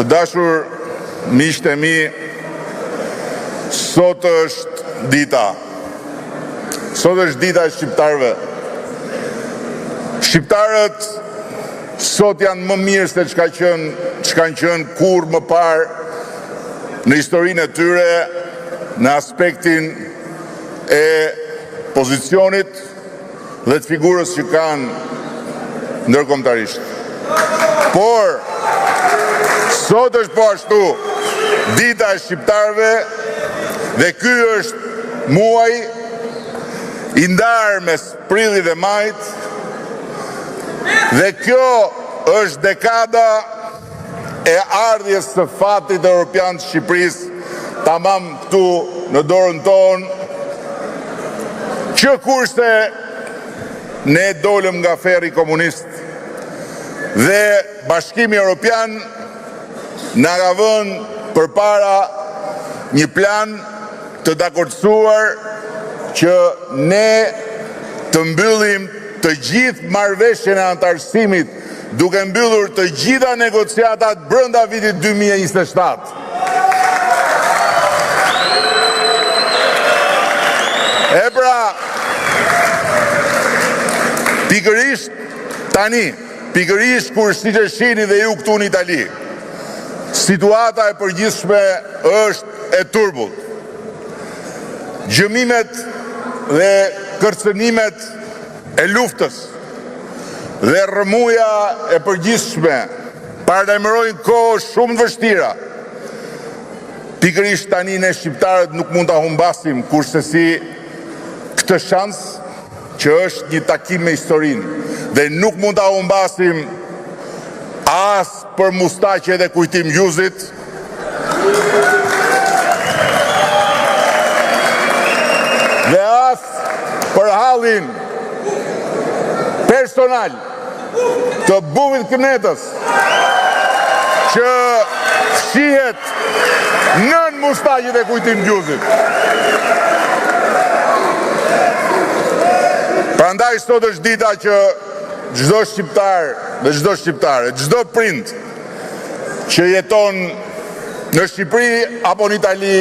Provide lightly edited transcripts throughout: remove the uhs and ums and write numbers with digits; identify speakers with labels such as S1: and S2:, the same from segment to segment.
S1: Të dashur miqtë e mi, sot është dita. Sot është dita e shqiptarëve. Shqiptarët sot janë më mirë se çka kanë qenë kur më parë në historinë e tyre në aspektin e pozicionit dhe të figurës që kanë ndërkombëtarisht. Por sot është po ashtu dita e shqiptarëve dhe ky është muaj i ndarë mes prillit dhe majit dhe kjo është dekada e ardhjes së fatit evropian të Shqipërisë tamam këtu në dorën tonë, që kurse ne dolëm nga ferri komunist dhe Bashkimi Evropian na ka vënë përpara një plan të dakordsuar që ne të mbyllim të gjithë marrëveshjen e antarësimit duke mbyllur të gjitha negociatat brenda vitit 2027. E pra, pikërisht tani, pikërisht kur siç e shihni dhe ju këtu në Itali, situata e përgjithshme është e turbullt. Gjëmimet dhe kërcënimet e luftës dhe rrëmuja e përgjithshme paralajmërojnë kohë shumë të vështira. Pikërisht tani ne shqiptarët nuk mund ta humbasim kurse si këtë shans që është një takim me historinë dhe nuk mund ta humbasim as për mustaqe dhe kujtim gjuzit, dhe as për hallin personal të Buvit Kënetës që fshihet nën mustaqet e kujtim gjuzit. Prandaj sot është dita që çdo shqiptar dhe çdo shqiptare, çdo prind që jeton në Shqipëri apo në Itali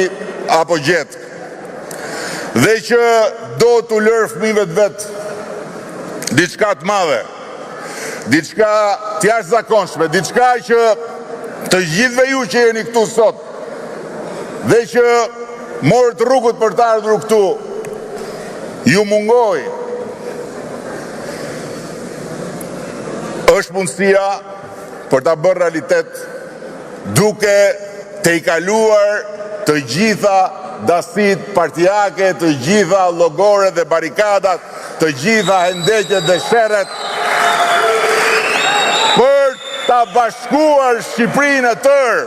S1: apo gjet dhe që do t'u lërë fëmijëve të vet diçka të madhe, diçka të jashtëzakonshme, diçka që të gjithëve ju që jeni këtu sot dhe që morët rrugët për të ardhur këtu ju mungoj, është mundësia për ta bërë realitet duke të i kaluar të gjitha dasit partijake, të gjitha llogoret dhe barikadat, të gjitha hendeqet dhe sherret, për ta bashkuar Shqipërinë e tërë,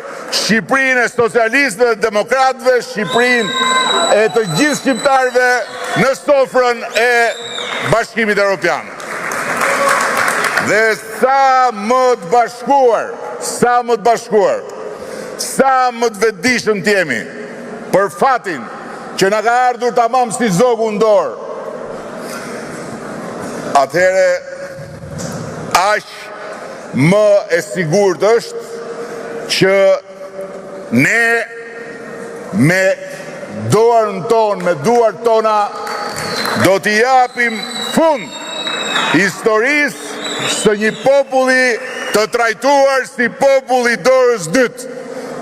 S1: Shqipërinë e socialistëve dhe demokratëve, Shqipërinë e të gjithë shqiptarëve në sofrën e Bashkimit Evropian. Dhe sa më të bashkuar, sa më të vetëdijshëm të jemi për fatin që na ka ardhur tamam si zogu në dorë, atëhere aq më e sigurt është që ne me dorën tonë, me duart tona do t'i japim fund historisë së një populli të trajtuar si populli dorës dytë.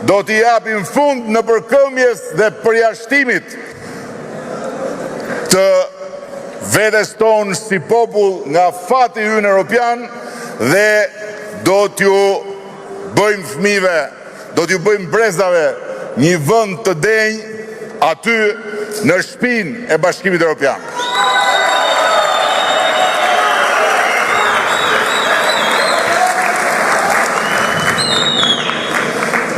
S1: Do t'i japim fund në përkëmbjes dhe përjashtimit të vetes tonë si popull nga fati ynë evropian dhe do t'ju bëjmë fëmijëve, do t'ju bëjmë brezave një vend të denjë aty në shtëpinë e Bashkimit Evropian.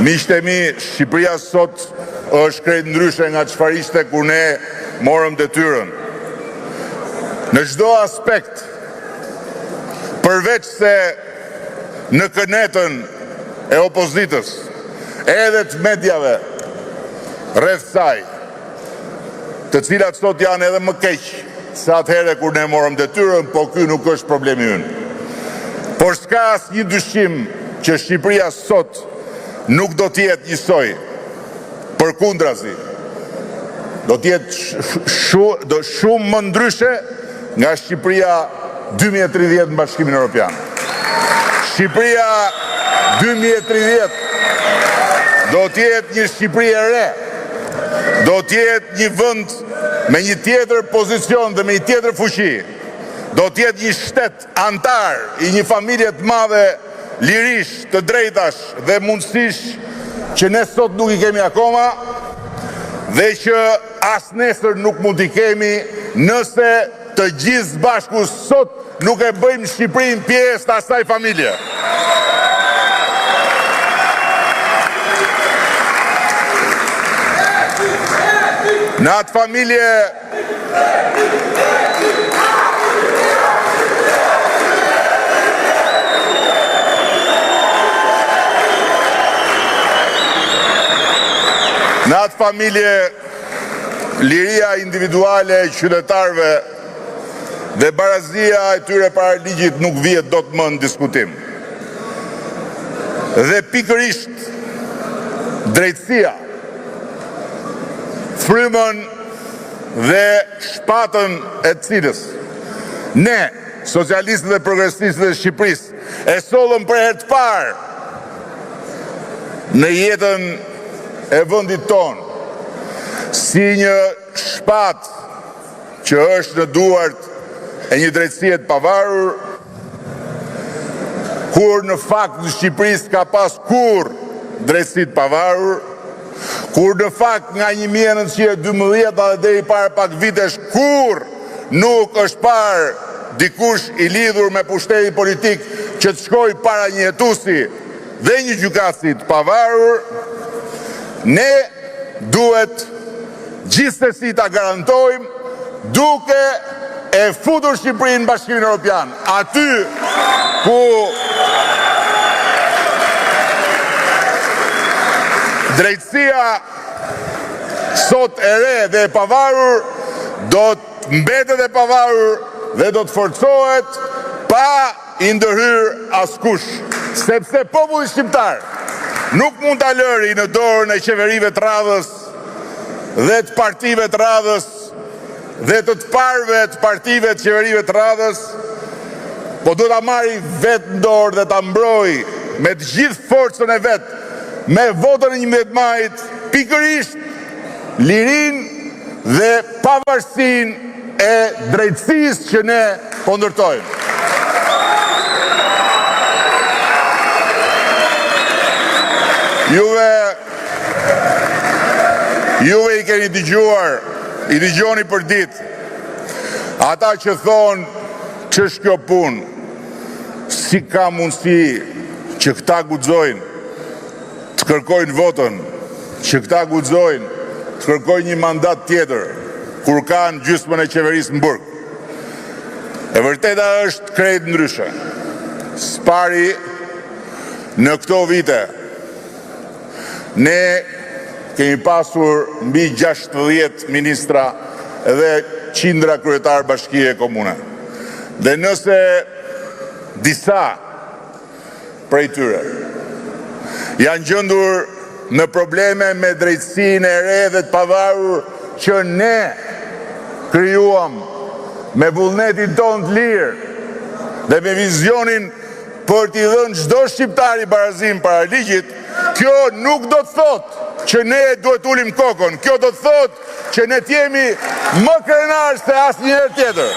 S1: Miqtë e mi, Shqipëria sot është krejt ndryshe nga çfarë ishte kur ne morëm detyrën. Në çdo aspekt, përveç se në kënetën e opozitës, edhe të mediave rreth saj, të cilat sot janë edhe më keq se atëherë kur ne morëm detyrën, po ky nuk është problemi ynë. Por s'ka asnjë dyshim që Shqipëria sot nuk do t'jetë njësoj, përkundrazi. Do t'jetë shumë më ndryshe nga Shqipëria 2030 në Bashkimin Evropian. Shqipëria 2030 do t'jetë një Shqipëri e re, do t'jetë një vend me një tjetër pozicion dhe me një tjetër fuqi, do t'jetë një shtet antar i një familje të madhe lirish, të drejtash dhe mundësish që ne sot nuk i kemi akoma dhe që as nesër nuk mund t'i kemi nëse të gjithë bashku sot nuk e bëjmë Shqipërinë pjesë të asaj familje. Në atë familje liria individuale e qytetarëve dhe barazia e tyre para ligjit nuk vihet dot më në diskutim. Dhe pikërisht drejtësia, frymën dhe shpatën e cilës ne, socialistët dhe progresistët e Shqipërisë, e sollëm për herë të parë në jetën e vendit tonë si një shpatë që është në duart e një drejtësie të pavarur, kur në fakt në Shqipëri s'ka pas kur drejtësi të pavarur, kur në fakt nga 1912 dhe deri para pak vitesh kur nuk është parë dikush i lidhur me pushteti politik që të shkoj para një hetuesi dhe një gjykatësi të pavarur, ne duhet gjithsesi ta garantojmë duke e futur Shqipërinë në Bashkimin Evropian, aty ku drejtësia sot e re dhe e pavarur do të mbetet e pavarur dhe do të forcohet pa i ndërhyr askush, sepse populli shqiptar nuk mund ta lëri në dorën e qeverive të radhës dhe të partive të radhës dhe të parëve të partive të qeverive të radhës, po do ta marri vetë në dorë dhe ta mbroj me të gjithë forcën e vetë, me votën e 11 majit, pikërisht lirinë dhe pavarësinë e drejtësisë që ne po ndërtojmë. Juve i keni dëgjuar, i dëgjoni për ditë, ata që thonë ç'është kjo punë, si ka mundësi që këta guxojnë të kërkojnë votën, që këta guxojnë të kërkojnë një mandat tjetër, kur kanë gjysmën e qeverisë në burg. E vërteta është krejt ndryshe. Spari në këto vite, ne kemi pasur mbi 60 ministra dhe qindra kryetar bashkie e komune. Dhe nëse disa prej tyre janë gjendur në probleme me drejtësinë e re dhe të pavarur që ne krijuam me vullnetin ton të lirë dhe me vizionin për t'i dhënë çdo shqiptari barazim para ligjit, kjo nuk do të thotë që ne duhet ulim kokën, kjo do të thotë që ne t'jemi më krenar se asnjëherë tjetër.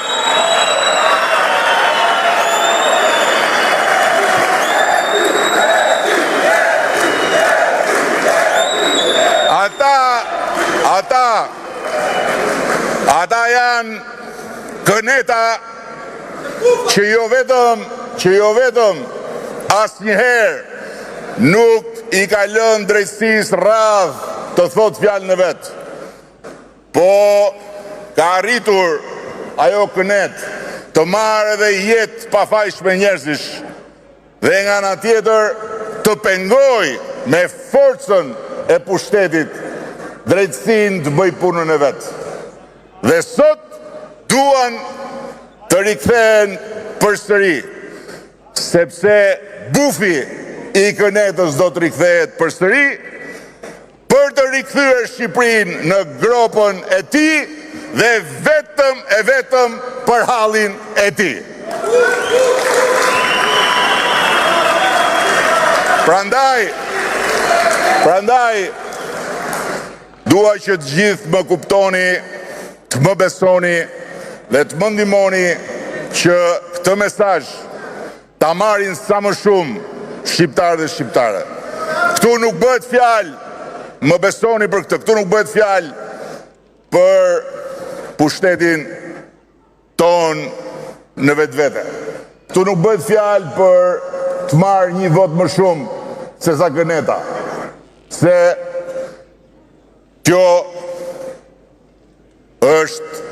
S1: Ata janë këneta që jo vetëm asnjëherë nuk i ka lënë drejtësisë radhë të thotë fjalën e vet, po ka arritur ajo kënet të marrë edhe jetë pafajshme njerëzish dhe nga ana tjetër të pengoj me forcën e pushtetit drejtësinë të bëj punën e vet. Dhe sot duan të rikthehen përsëri, sepse bufi i Kënetës do të rikthehet përsëri, për të rikthyer Shqipërinë në gropën e tij dhe vetëm për hallin e tij. Prandaj, dua që të gjithë më kuptoni, të më besoni dhe të më ndihmoni që këtë mesazh ta marrin sa më shumë shqiptarë dhe shqiptare. Këtu nuk bëhet fjalë, më besoni për këtë, këtu nuk bëhet fjalë për pushtetin ton në vetvete. Këtu nuk bëhet fjalë për të marrë një vot më shumë se sa Këneta. Se kjo është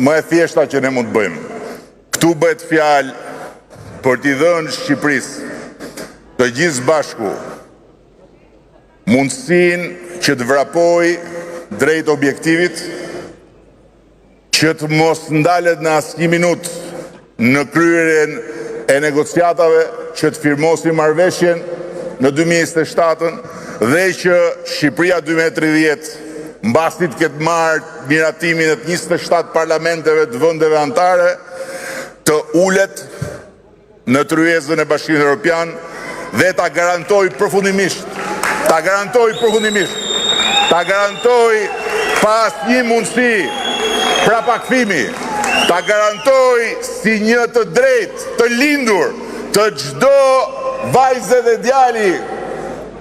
S1: më e thjeshta që ne mund të bëjmë. Këtu bëhet fjalë për t'i dhënë Shqipërisë të gjithë bashku mundësinë që të vrapoj drejt objektivit, që të mos ndalet në asnjë minutë në kryerjen e negociatave, që të firmosim marrëveshjen në 2027 dhe që Shqipëria 2030, mbasi të ketë marrë miratimin e 27 parlamenteve të vendeve anëtare, të ulet në tryezën e Bashkimit Evropian dhe ta garantoj përfundimisht, ta garantoj pas një mundësi prapakthimi, ta garantoj si një të drejtë, të lindur, të çdo vajze dhe djali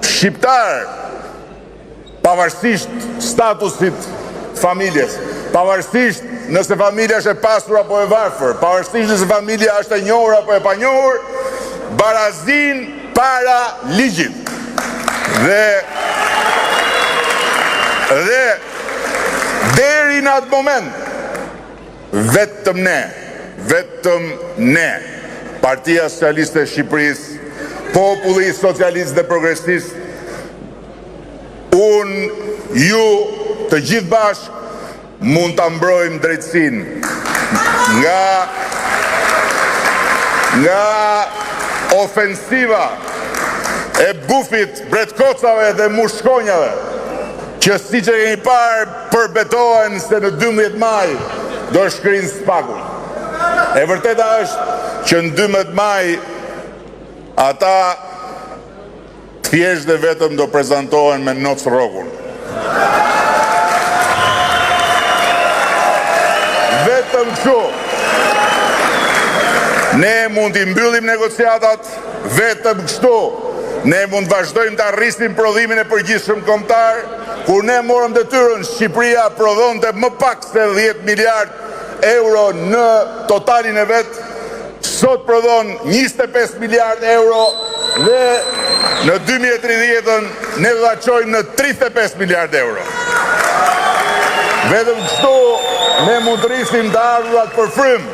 S1: shqiptar, pavarësisht statusit familjes, pavarësisht nëse familja është e pasur apo e varfër, pavarësisht nëse familja është e njohur apo e panjohur, barazin para ligjit. Dhe deri në atë moment, vetëm ne, Partia Socialiste e Shqipërisë, populli socialist dhe progresist, ju të gjithë bashkë mund të mbrojmë drejtësinë nga ofensiva e bufit, bretkocave dhe mushkonjave, që si që keni parë përbetohen se në 12 maj do shkrinë spakull. E vërteta është që në 12 maj ata thjesht dhe vetëm do prezantohen me nocë rrogun. Vetëm kështu. Ne mund t'i mbyllim negociatat, vetëm kështu. Ne mund vazhdojmë të arrisim prodhimin e përgjithshëm kombëtar. Kur ne morëm detyrën, Shqipëria prodhonte më pak se 10 miliard euro në totalin e vet. Sot prodhon 25 miliard euro dhe në 2030 ne do ta çojmë në 35 miliard euro. Vetëm kështu ne mund të rrisim të ardhurat për frym.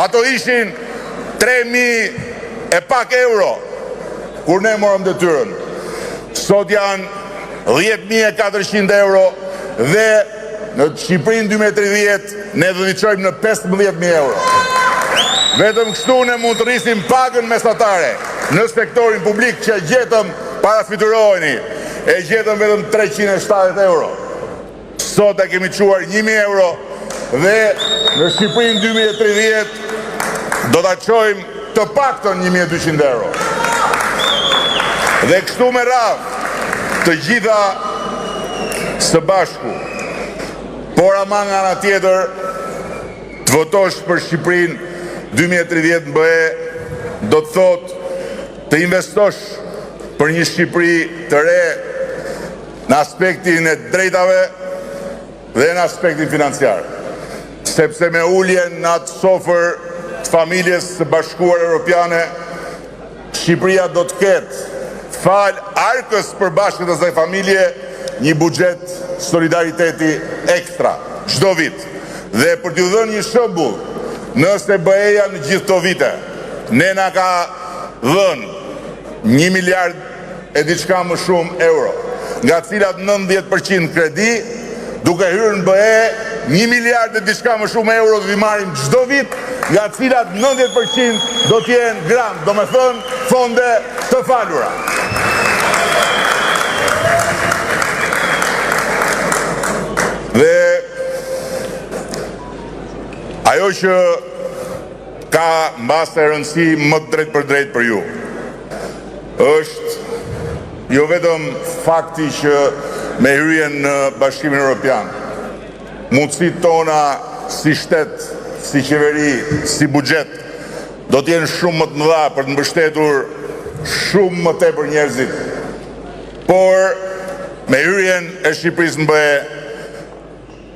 S1: Ato ishin 3.000 e pak euro kur ne morëm detyrën. Sot janë 10.400 euro dhe në Shqipërinë 2030 ne do t'i çojmë në 15.000 euro. Vetëm kështu ne mund të rrisim pagën mesatare në sektorin publik që gjetëm para fituroheni. E gjetëm vetëm 370 euro. Sot e kemi quar 1.000 euro dhe në Shqipërinë 2030 do t'a çojmë të paktën 1.200 euro. Dhe kështu me radhë të gjitha së bashku, por ama nga ana tjetër të votosh për Shqipërinë 2030 në BE do të thot të investosh për një Shqipëri të re në aspektin e drejtave dhe në aspektin financiar. Sepse me uljen në atë sofër të familjes së bashkuar europiane, Shqipëria do të ketë fal arkës për bashkët e saj familje një buxhet solidariteti ekstra çdo vit. Dhe për t'ju dhënë një shembull, nëse BE-ja në gjithë këto vite ne na ka dhënë 1 miliard e diçka më shumë euro, nga cilat 90% kredi, duke hyrë në BE 1 miliard e diçka më shumë euro do t'i marrim çdo vit, nga cilat 90% do t'jenë grant, do me thënë fonde të falura. Ajo që ka mbase rëndësi më drejt për ju është jo vetëm fakti që me hyrjen në Bashkimin Evropian, mundësit tona si shtet, si qeveri, si buxhet, do t'jenë shumë më të mëdha për të mbështetur shumë më tepër njerëzit. Por me hyrjen e Shqipërisë në BE,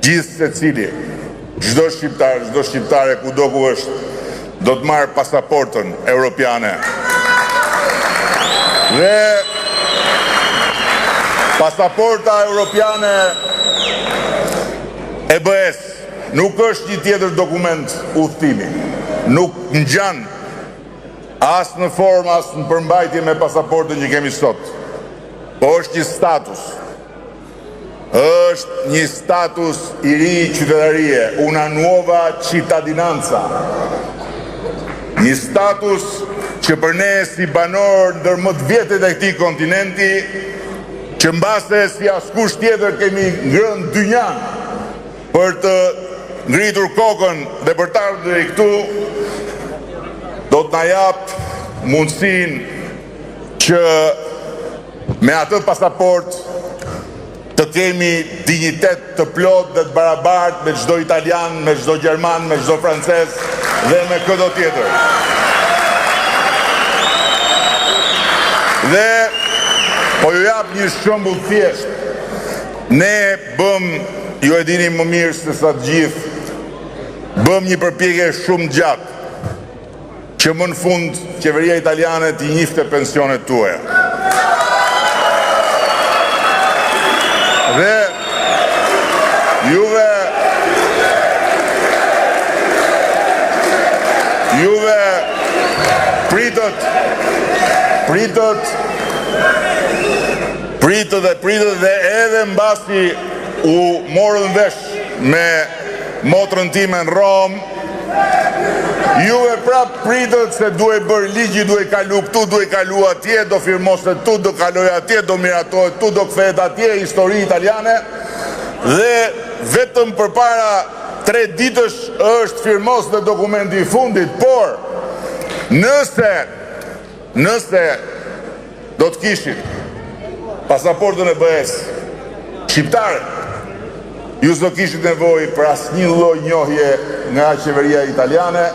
S1: gjithë secili, çdo shqiptare kudo ku është, do të marrë pasaportën europiane. Dhe pasaporta europiane e BE-s nuk është një tjetër dokument udhëtimi. Nuk ngjan as në formë, as në përmbajtje me pasaportën që kemi sot. Po është një status. Është një status i ri qytetarie, una nuova cittadinanza. Një status që për ne si banor ndër më të vjetët e këtij kontinenti, që mbase si askush tjetër kemi ngrënë dynjan për të ngritur kokën dhe për të ardhur deri këtu, do të na jap mundësinë që me atë pasaport të kemi dinjitet të plot dhe të barabartë me çdo italian, me çdo gjerman, me çdo francez dhe me çdo tjetër. Dhe po ju jap një shembull thjesht. Ne ju e dini më mirë se sa të gjithë, bëm një përpjekje shumë gjatë që më në fund qeveria italiane t'i njifte pensionet tuaja. Dhe juve pritët dhe edhe mbasi u morën vesh me motrën time në Rom, juve prap pritët se duhe bërë ligji, duhe kalu këtu, duhe kalu atje, do firmose tu, do kaloj atje, do miratohet tu, do kthehet atje, histori italiane, dhe vetëm përpara 3 ditësh është firmos në dokumenti i fundit, por nëse do të kishit pasaportën e BE-s shqiptare, ju s'do kishit nevojë për asnjë lloj njohje nga qeveria italiane,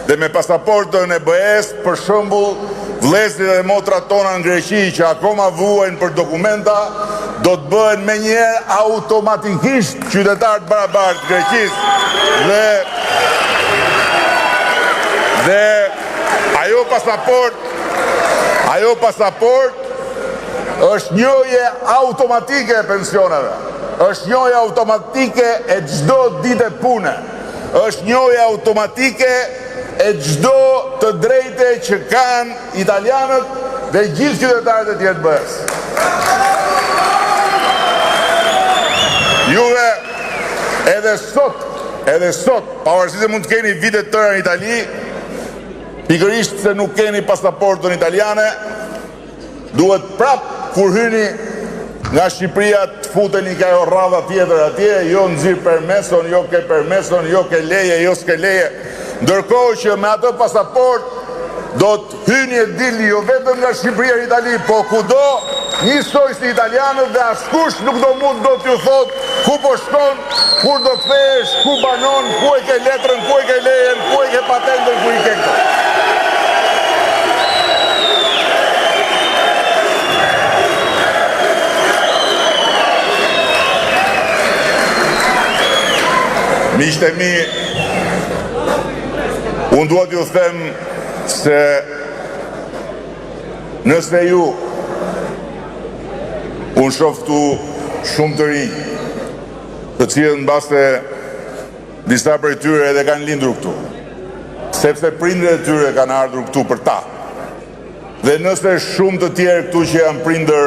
S1: dhe me pasaportën e BE-s, për shembull, vëllezërit dhe motrat tona në Greqi që akoma vuajnë për dokumenta, do të bëhen menjëherë automatikisht qytetar të barabartë të Greqisë. Dhe ajo pasaport është njohje automatike e pensioneve, është njohje automatike e çdo dite pune, është njohje automatike e çdo të drejte që kanë italianët dhe gjithë qytetarët e tjerë të BE-s. Juve edhe sot, pavarësisht se mund të keni vite të tëra në Itali, pikërisht se nuk keni pasaportën italiane, duhet prap kur hyni nga Shqipëria të futeni ka jo rradha tjetër atje, jo nxirr permeson, jo ke permeson, jo ke leje, jo s'ke leje. Ndërkohë që me atë pasaport do të hyni e dilni jo vetëm nga Shqipëria në Itali, po kudo njësoj si italianët dhe askush nuk do mund do t'ju thot ku po shkon, kur do kthehesh, ku banon, ku e ke letrën, ku e ke lejen, ku e ke patentën, ku i ke këto. Miqtë e mi, unë duhet ju them se nëse ju unë shoftu shumë të rinj, të cilët mbase disa prej tyre edhe kanë lindur këtu, sepse prindërit e tyre kanë ardhur këtu për ta. Dhe nëse shumë të tjerë këtu që janë prindër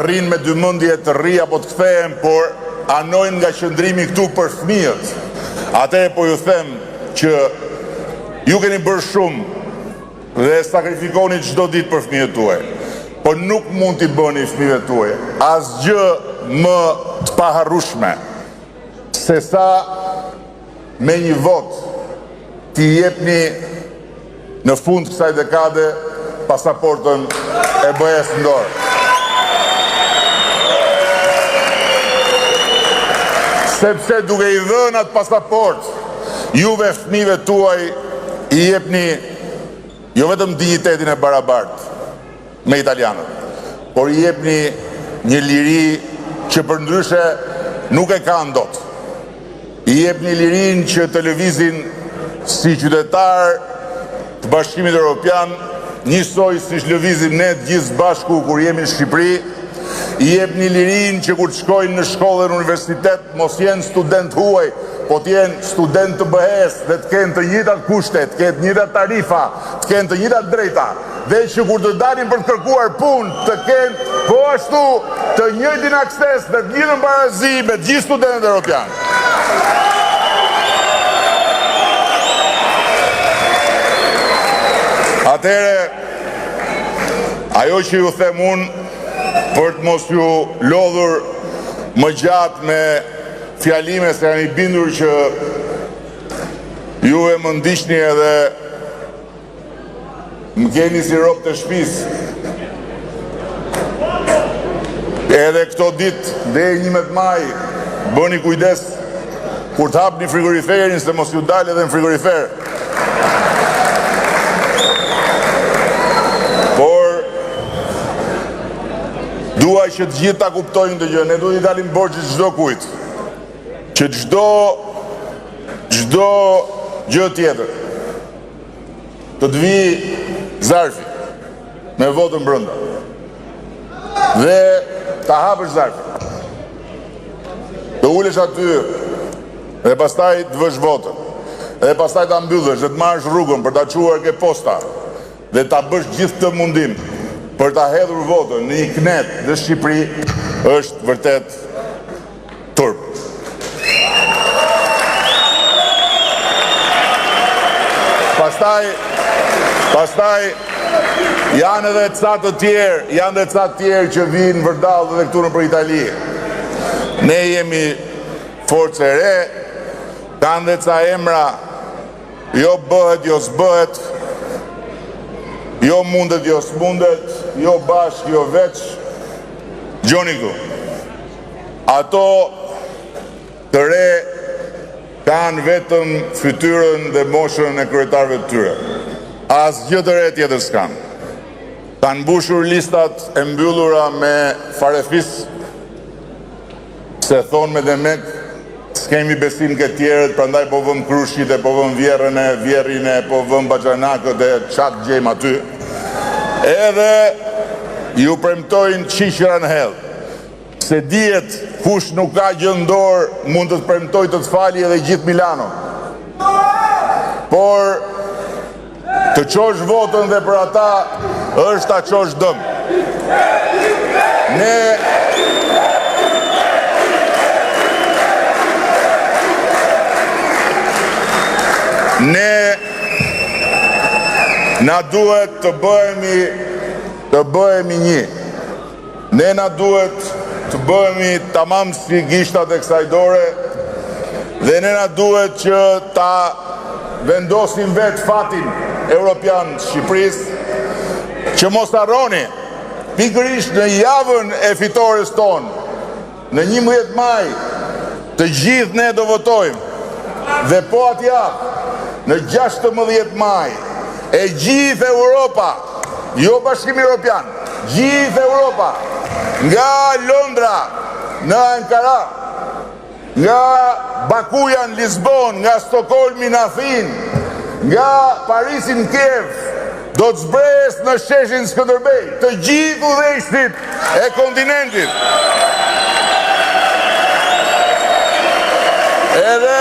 S1: rrinë me dymendje të rri apo të kthehen, por anojnë nga qëndrimi këtu për fëmijët, atëherë po ju them që ju keni bërë shumë dhe sakrifikoni çdo ditë për fëmijët tuaj, po nuk mund t'i bëni fëmijëve tuaj asgjë më të paharrueshme se sa me një vot t'i jepni në fund kësaj dekade pasaportën e BE-s në dorë. Sepse duke i dhënë atë pasaport, juve fëmijëve tuaj i jepni jo vetëm dignitetin e barabartë me italianët, por i jepni një liri që përndryshe nuk e ka ndot. I jepni lirin që të lëvizin si qytetar të Bashkimit Evropian, njësoj si lëvizim ne gjithë bashku kur jemi në Shqipëri. I jepni lirin që kur të shkojnë në shkollë dhe në universitet mos jenë student huaj, po të jenë student të BE-s dhe të kenë të njëjtat kushte, të kenë të njëjtat tarifa, të kenë të njëjtat drejta, dhe që kur të dalin për të kërkuar punë të kenë po ashtu të njëjtin akses dhe të njëjtën barazi me të gjithë studentët evropianë. Atëhere, ajo që ju them unë, për të mos ju lodhur më gjatë me fjalime se jam i bindur që juve më ndiqni edhe më keni si rob të shtëpisë. Edhe këto ditë deri 11 maj bëni kujdes kur të hapni frigoriferin se mos ju dalë edhe në frigorifer. Duaj që të gjithë ta kuptojnë të gjë, ne duhet i dalim borxhit çdo kujt. Që çdo gjë tjetër të vi zarfi me votën brenda. Dhe ta hapësh zarfin. Të ulesh aty dhe pastaj të vësh votën. Dhe pastaj ta mbyllësh dhe të marrësh rrugën për ta çuar ke posta dhe ta bësh gjithë të mundim për ta hedhur votën në një knet dhe Shqipëri është vërtet turp. Pastaj janë edhe ca të tjerë që vinë vërdallë dhe këtu nëpër Itali. Ne jemi forcë e re, kanë dhe ca emra, jo bëhet, jo s'bëhet, jo mundet, jo s'mundet, jo bashk, jo veç, gjoni këtu. Ato të re kanë vetëm fytyrën dhe moshën e kryetarëve të tyre. Asgjë të re tjetër s'kanë. Kanë mbushur listat e mbyllura me farefis, se thonë me demek, s'kemi besim këtë tjerët, prandaj po vëm krushit e po vëm vjerrin e po vëm bajanakët e qatë gjejmë aty. Edhe ju premtojnë qiqra në hell. Se dihet kush nuk ka gjë në dorë mund të premtoj të të fali edhe gjithë Milano. Por të qosh votën dhe për ata është ta qosh dëm. Ne na duhet të bëhemi një. Ne na duhet të bëhemi tamam si gishtat e kësaj dore dhe ne na duhet që ta vendosim vetë fatin evropian të Shqipërisë, që mos harroni pikërisht në javën e fitores tonë, në 11 maj, të gjithë ne do votojmë dhe po atë javë, në 16 maj, e gjithë Europa, jo Bashkimi Evropian, gjithë Europa, nga Londra në Ankara, nga Bakuja në Lisbon, nga Stockholmi në Athinë, nga Parisi në Kiev, do të zbres në sheshin Skënderbej, të gjithë udhëheqësit e kontinentit. Edhe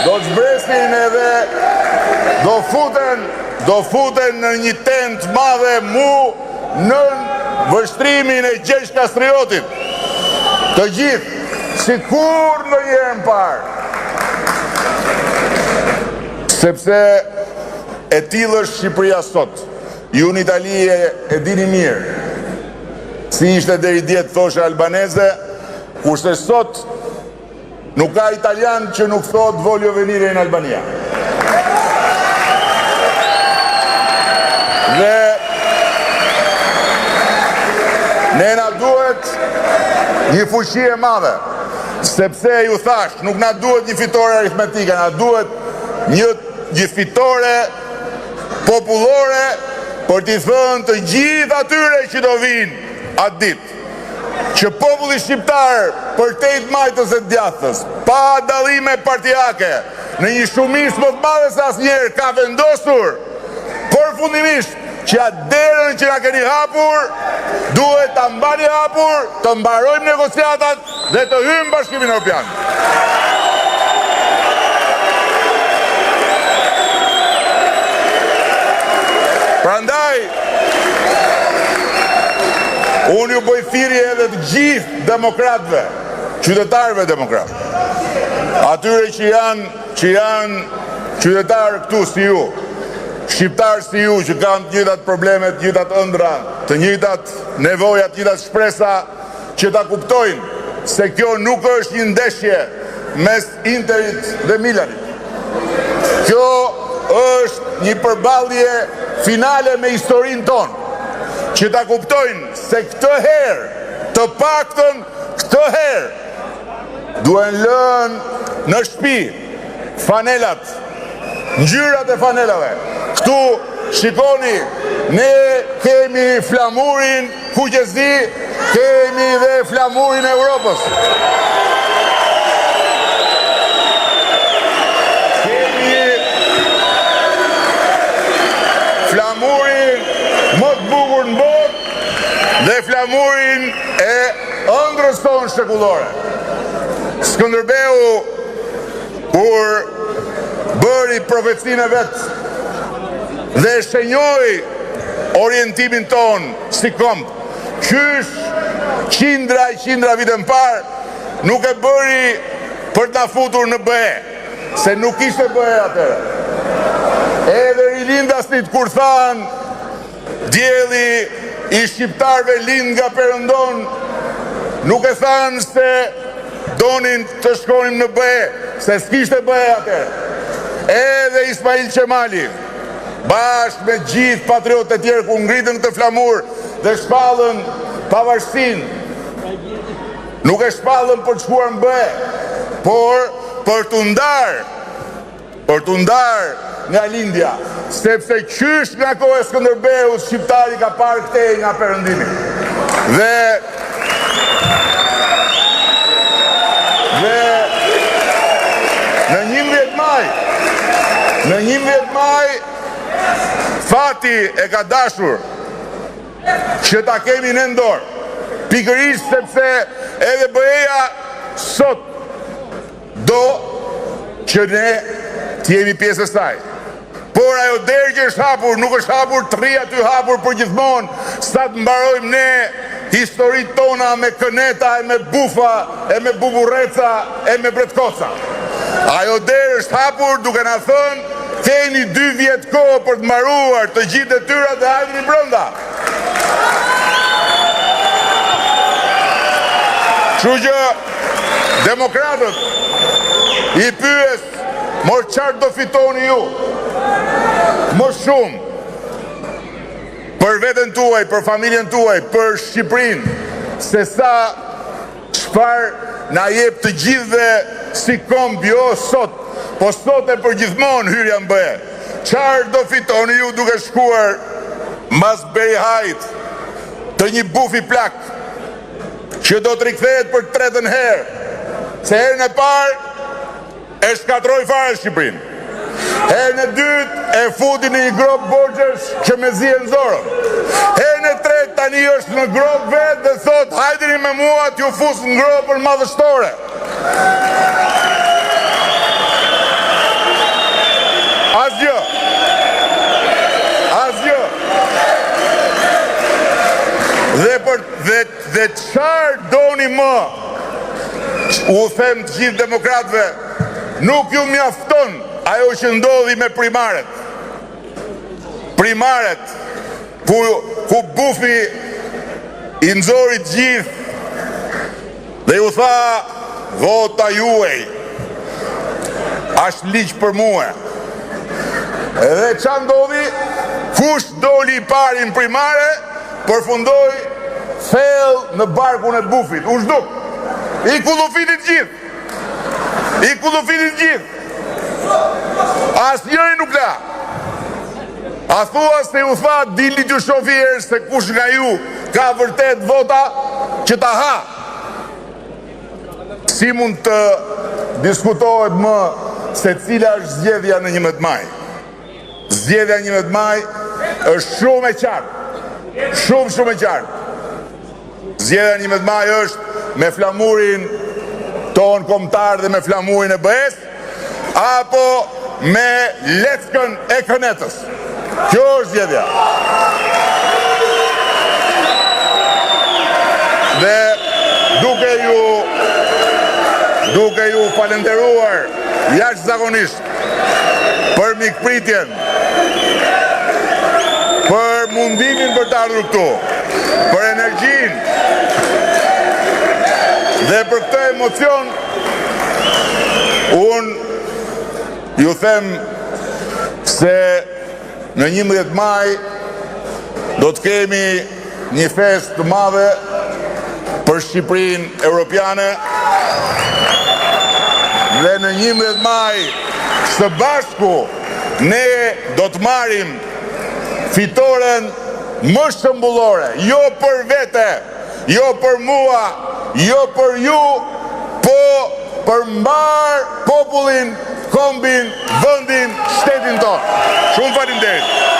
S1: do të zbresin edhe do futen në një tent madhe mu në vështrimin e Gjergj Kastriotit. Të gjithë, si kur në jenë parë. Sepse e tillë është Shqipëria sot. Ju në Itali e dini mirë si ishte deri djetë thoshe albaneze, kurse sot nuk ka italian që nuk thot voglio venire in Albania. Dhe ne na duhet një fuqi e madhe, sepse ju thash, nuk na duhet një fitore aritmetike, na duhet një fitore popullore për t'i thënë të gjithë atyre që do vinë atë ditë, që populli shqiptar për tejt majtës e djathës, pa dallime partijake, në një shumicë më të madhe se asnjëherë ka vendosur, përfundimisht, që atë derën që na keni hapur, duhet ta mbani hapur, të mbarojmë negociatat dhe të hyjmë në Bashkimin Evropian. Prandaj, unë ju bëj thirrje edhe të gjithë demokratëve, qytetarëve demokratë, atyre që janë qytetarë këtu si ju, shqiptarë si ju, që kanë të njëjtat probleme, të njëjtat ëndra, të njëjtat nevoja, të njëjtat shpresa, që ta kuptojnë se kjo nuk është një ndeshje mes Interit dhe Milanit. Kjo është një përballje finale me historinë tonë, që ta kuptojnë se këtë herë, të paktën këtë herë, duhen lënë në shtëpi fanelat, ngjyrat e fanelave. Këtu, shikoni, ne kemi flamurin fuqezi, kemi dhe flamurin e Europës. Kemi flamurin më të bukur në botë dhe flamurin e ëndrës tonë shekullore. Skënderbeu, kur bëri profecinë e vetë dhe shenjoi orientimin tonë si komp, qysh qindra vite më parë, nuk e bëri për ta futur në BE, se nuk ishte BE atëre. Edhe rilindasit kur thanë djeli i shqiptarve lind nga Perëndon, nuk e thanë se donin të shkonim në BE, se s'kishte BE atëre. Edhe Ismail Qemali, bashkë me gjithë patriotët e tjerë, ku ngritën këtë flamur dhe shpallën pavarësinë, nuk e shpallën për të shkuar në BE, por për të ndarë nga lindja, sepse qysh nga kohë e Skënderbeut shqiptari ka parë këtej nga perëndimi. Dhe në 11 maj, fati e ka dashur që ta kemi në dorë, pikërisht sepse edhe BE-ja sot do që ne të jemi pjesë e saj. Por ajo derë që është hapur, nuk është hapur të rri aty hapur për gjithmonë, sa të mbarojmë ne historitë tona me këneta, e me bufa, e me buburreca, e me bretkoca. Ajo derë është hapur duke na thënë, keni 2 vjet kohë për të mbaruar të gjithë detyrat dhe hajeni brenda. Kështu që demokratët i pyes, mor çfarë do fitoni ju? Më shumë për veten tuaj, për familjen tuaj, për Shqipërinë, se sa çfarë na jep të gjithëve si komb, jo sot, po sot e për gjithmonë hyrja në BE. Çfarë do fitoni ju duke shkuar mbas Berihajit të një bufi plak që do të rikthehet për 3. herë, se herën e parë e shkatroi fare Shqipërinë. Herën e dytë e futi në një grop borxhesh që me zihen zorën. Herën e tretë tani është në grop vetë dhe thot hajdeni me mua t'ju fus në gropën madhështore. Asgjë. Dhe çfarë doni më, u them të gjithë demokratëve, nuk ju mjafton ajo që ndodhi me primaret. Primaret, ku bufi i nxori të gjithë dhe ju tha, vota juaj është ligj për mua. Edhe qa ndodhi, kush doli i pari në primare, përfundoi thellë në barkun e bufit, u zhduk. I kullufitit gjithë. As njëri nuk la. A thua se u tha, dili të shofi erë se kush nga ju ka vërtet vota që ta ha. Si mund të diskutohet më se cila është zgjedhja në 11 maj? Zgjedhja 11 maj është shumë e qartë. Shumë e qartë. Zgjedhja 11 maj është me flamurin ton kombëtar dhe me flamurin e BE-s, apo me leckën e Kënetës. Kjo është zgjedhja. Dhe duke ju falenderuar jashtëzakonisht për mikpritjen, për mundimin për të ardhur këtu, për energjinë dhe për këtë emocion, unë ju them se në 11 maj do të kemi një fest të madhe për Shqipërinë Europiane dhe në 11 maj së bashku ne do të marrim fitoren më shëmbullore, jo për vete, jo për mua, jo për ju, po për mbar popullin, kombin, vendin, shtetin tonë. Shumë faleminderit.